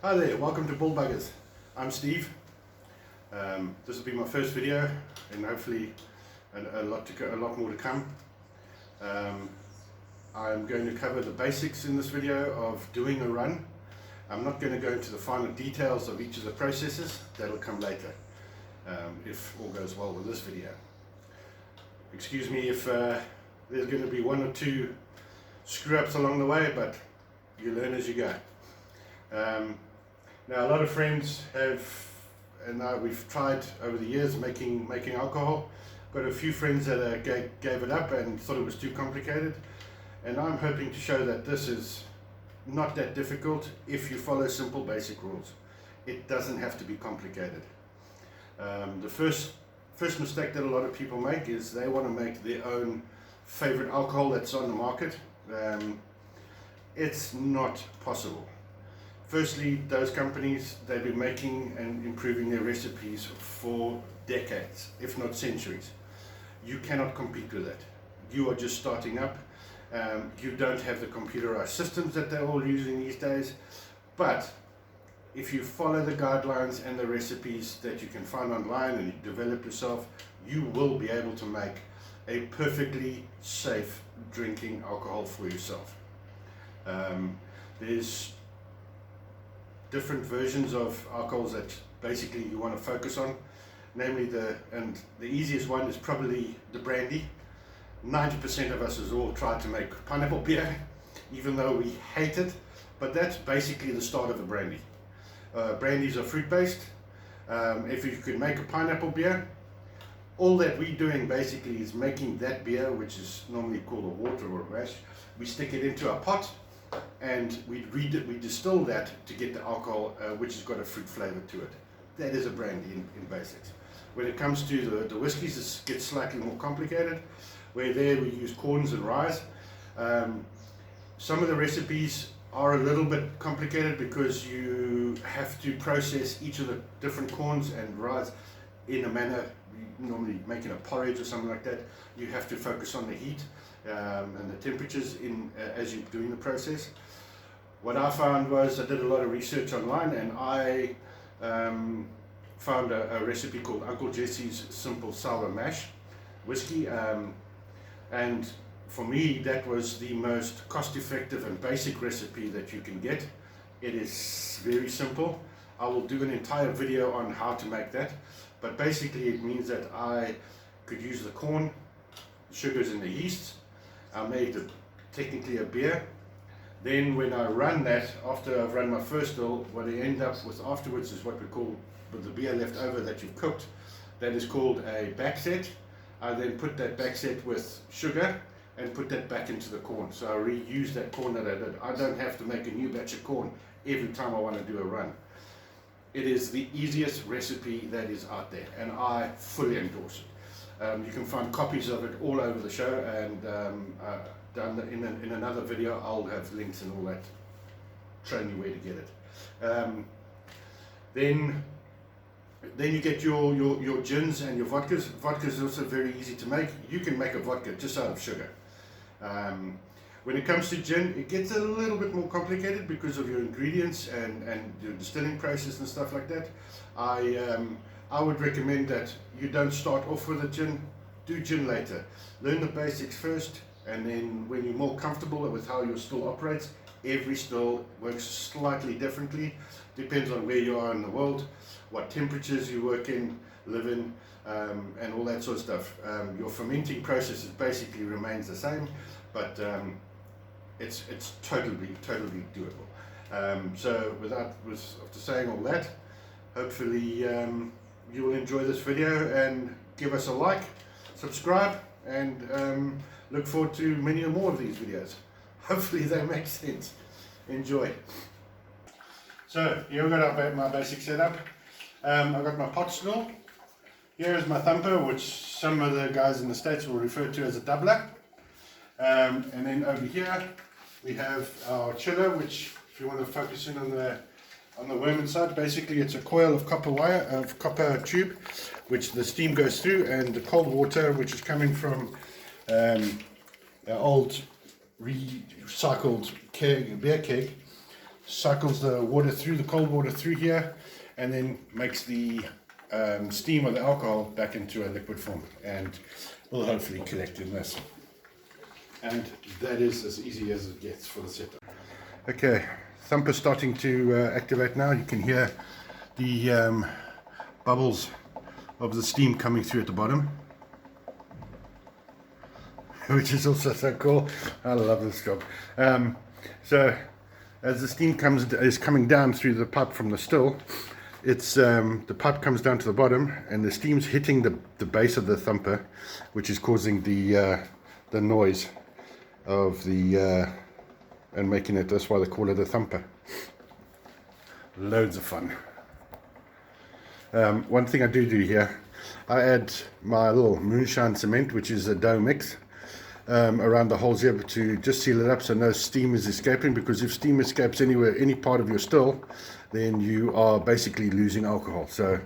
Hi there, welcome to Bullbuggers. I'm Steve. This will be my first video, and hopefully a lot more to come. I'm going to cover the basics in this video of doing a run. I'm not going to go into the finer details of each of the processes. That'll come later, if all goes well with this video. Excuse me if there's going to be one or two screw-ups along the way, but you learn as you go. Now, a lot of friends have, and we've tried over the years making alcohol. Got a few friends that gave it up and thought it was too complicated, and I'm hoping to show that this is not that difficult if you follow simple basic rules. It doesn't have to be complicated. The first mistake that a lot of people make is they want to make their own favorite alcohol that's on the market. It's not possible. Firstly, those companies, they've been making and improving their recipes for decades, if not centuries. You cannot compete with that. You are just starting up. You don't have the computerized systems that they're all using these days. But if you follow the guidelines and the recipes that you can find online and you develop yourself, you will be able to make a perfectly safe drinking alcohol for yourself. There's different versions of alcohols that basically you want to focus on, namely the easiest one is probably the brandy. 90% of us has all tried to make pineapple beer, even though we hate it, but that's basically the start of a brandy. Brandies are fruit based. If you could make a pineapple beer, all that we're doing basically is making that beer, which is normally called a water or a mash. We stick it into a pot and we distill that to get the alcohol, which has got a fruit flavor to it. That is a brandy in basics. When it comes to the whiskies, it gets slightly more complicated, where there we use corns and rye. Some of the recipes are a little bit complicated because you have to process each of the different corns and rye in a manner, normally making a porridge or something like that. You have to focus on the heat and the temperatures as you're doing the process. What I found was I did a lot of research online, and I found a recipe called Uncle Jesse's Simple Sour Mash whiskey, and for me that was the most cost-effective and basic recipe that you can get. It is very simple. I will do an entire video on how to make that, but basically it means that I could use the corn, sugars and the yeast. I made technically a beer. Then when I run that, after I've run my first still, what I end up with afterwards is what we call, with the beer left over that you've cooked, that is called a backset. I then put that backset with sugar and put that back into the corn. So I reuse that corn that I did. I don't have to make a new batch of corn every time I want to do a run. It is the easiest recipe that is out there, and I fully endorse it. You can find copies of it all over the show, and in another video I'll have links and all that, showing you where to get it. Then you get your gins and your vodkas. Vodka is also very easy to make. You can make a vodka just out of sugar. When it comes to gin, it gets a little bit more complicated because of your ingredients and your distilling process and stuff like that. I would recommend that you don't start off with a gin. Do gin later. Learn the basics first, and then when you're more comfortable with how your still operates, every still works slightly differently. Depends on where you are in the world, what temperatures you work in, live in, and all that sort of stuff. Your fermenting process basically remains the same, but it's totally doable. So after saying all that, hopefully you will enjoy this video and give us a like, subscribe, and look forward to many more of these videos. Hopefully they make sense. Enjoy. So here we've got my basic setup. I've got my pot still. Here is my thumper, which some of the guys in the States will refer to as a doubler. And then over here we have our chiller, which, if you want to focus in on the worm inside, basically it's a coil of copper tube, which the steam goes through, and the cold water, which is coming from an old recycled beer keg, cycles the water through, the cold water through here, and then makes the steam or the alcohol back into a liquid form, and will hopefully collect in this. And that is as easy as it gets for the setup. Okay, thumper starting to activate now. You can hear the bubbles of the steam coming through at the bottom, which is also so cool. I love this job. So as the steam is coming down through the pipe from the still, it's the pipe comes down to the bottom, and the steam's hitting the base of the thumper, which is causing the noise of the and making it. That's why they call it a thumper. Loads of fun. One thing I do here, I add my little moonshine cement, which is a dough mix, around the holes here to just seal it up so no steam is escaping, because if steam escapes anywhere, any part of your still, then you are basically losing alcohol. So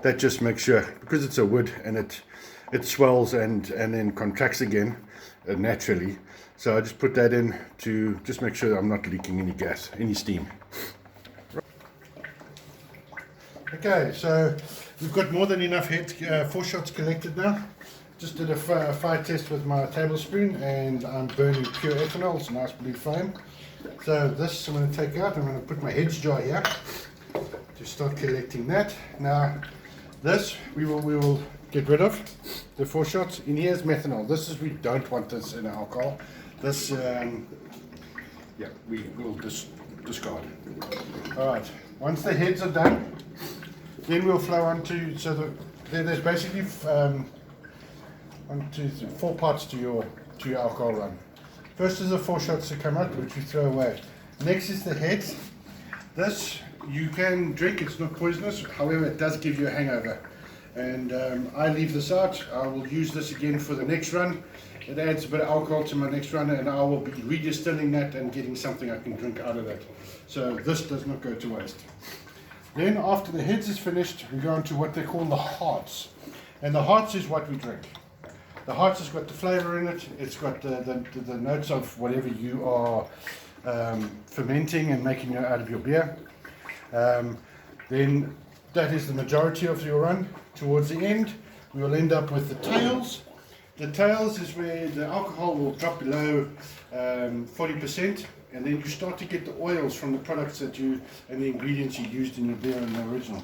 that just makes sure, because it's a wood and it swells and then contracts again naturally. So I just put that in to just make sure I'm not leaking any gas, any steam. Okay, so we've got more than enough heads, 4 shots collected now. Just did a fire test with my tablespoon, and I'm burning pure ethanol. It's a nice blue flame. So this I'm going to take out. I'm going to put my heads jar here to start collecting that. Now this we will get rid of the 4 shots. In here's methanol. This is, we don't want this in alcohol. This yeah, we will discard. All right. Once the heads are done, then we'll flow on to, so there's basically 1, 2, 3, 4 parts to your alcohol run. First is the 4 shots to come out, which we throw away. Next is the heads. This you can drink, it's not poisonous, however it does give you a hangover. And I leave this out. I will use this again for the next run. It adds a bit of alcohol to my next run, and I will be redistilling that and getting something I can drink out of that. So this does not go to waste. Then after the heads is finished, we go on to what they call the hearts. And the hearts is what we drink. The hearts has got the flavour in it. It's got the notes of whatever you are fermenting and making out of your beer. Then that is the majority of your run. Towards the end, we will end up with the tails. The tails is where the alcohol will drop below 40%, and then you start to get the oils from the products that you and the ingredients you used in your beer in the original.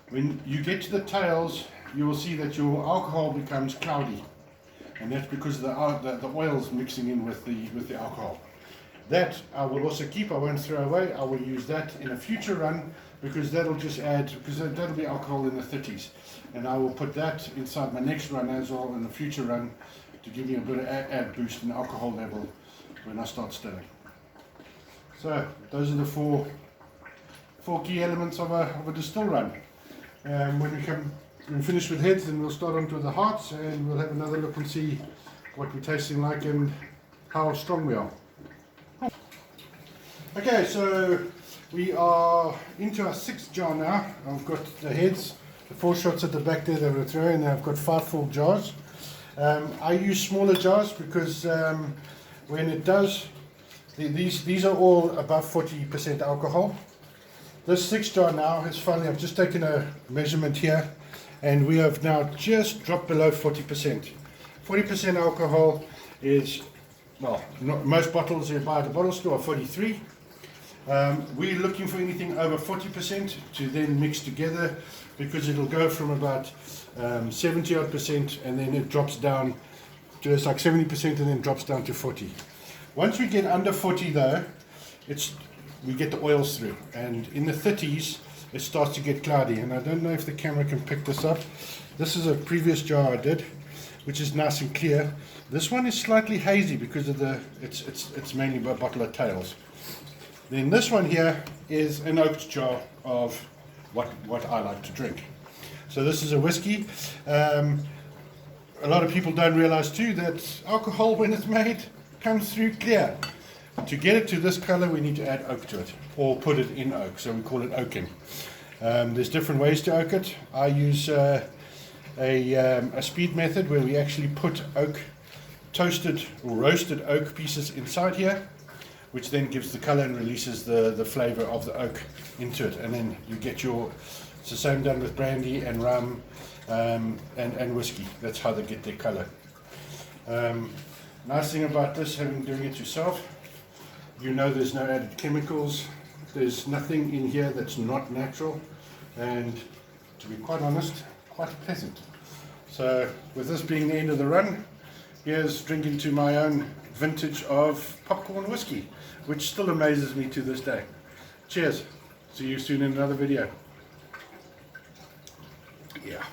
When you get to the tails, you will see that your alcohol becomes cloudy, and that's because of the oils mixing in with the alcohol. That I will also keep. I won't throw away. I will use that in a future run, because that'll just add, because that'll be alcohol in the 30s, and I will put that inside my next run as well in the future run to give me a bit of add boost in alcohol level when I start stilling. So those are the four key elements of a distill run. When we finish with heads, then we'll start on to the hearts, and we'll have another look and see what we're tasting like and how strong we are. Okay, so we are into our 6th jar now. I've got the heads, the 4 shots at the back there that we're throwing, and I've got 5 full jars. I use smaller jars because when it does, these are all above 40% alcohol. This 6th jar now is finally, I've just taken a measurement here, and we have now just dropped below 40%. 40% alcohol is, well, most bottles you buy at the bottle store are 43. We're looking for anything over 40% to then mix together, because it'll go from about 70 odd percent, and then it drops down to, it's like 70%, and then drops down to 40. Once we get under 40 though, we get the oils through, and in the 30s it starts to get cloudy, and I don't know if the camera can pick this up. This is a previous jar I did, which is nice and clear. This one is slightly hazy because of it's mainly a bottle of tails. Then this one here is an oaked jar of what I like to drink. So this is a whiskey. A lot of people don't realize too that alcohol, when it's made, comes through clear. To get it to this color, we need to add oak to it, or put it in oak, so we call it oaking. There's different ways to oak it. I use a speed method where we actually put oak, toasted or roasted oak pieces inside here. which then gives the color and releases the flavor of the oak into it. And then you get it's the same done with brandy and rum and whiskey. That's how they get their color. Nice thing about this, doing it yourself, there's no added chemicals. There's nothing in here that's not natural, and to be quite honest, quite pleasant. So with this being the end of the run, here's drinking to my own vintage of popcorn whiskey, which still amazes me to this day. Cheers. See you soon in another video. Yeah.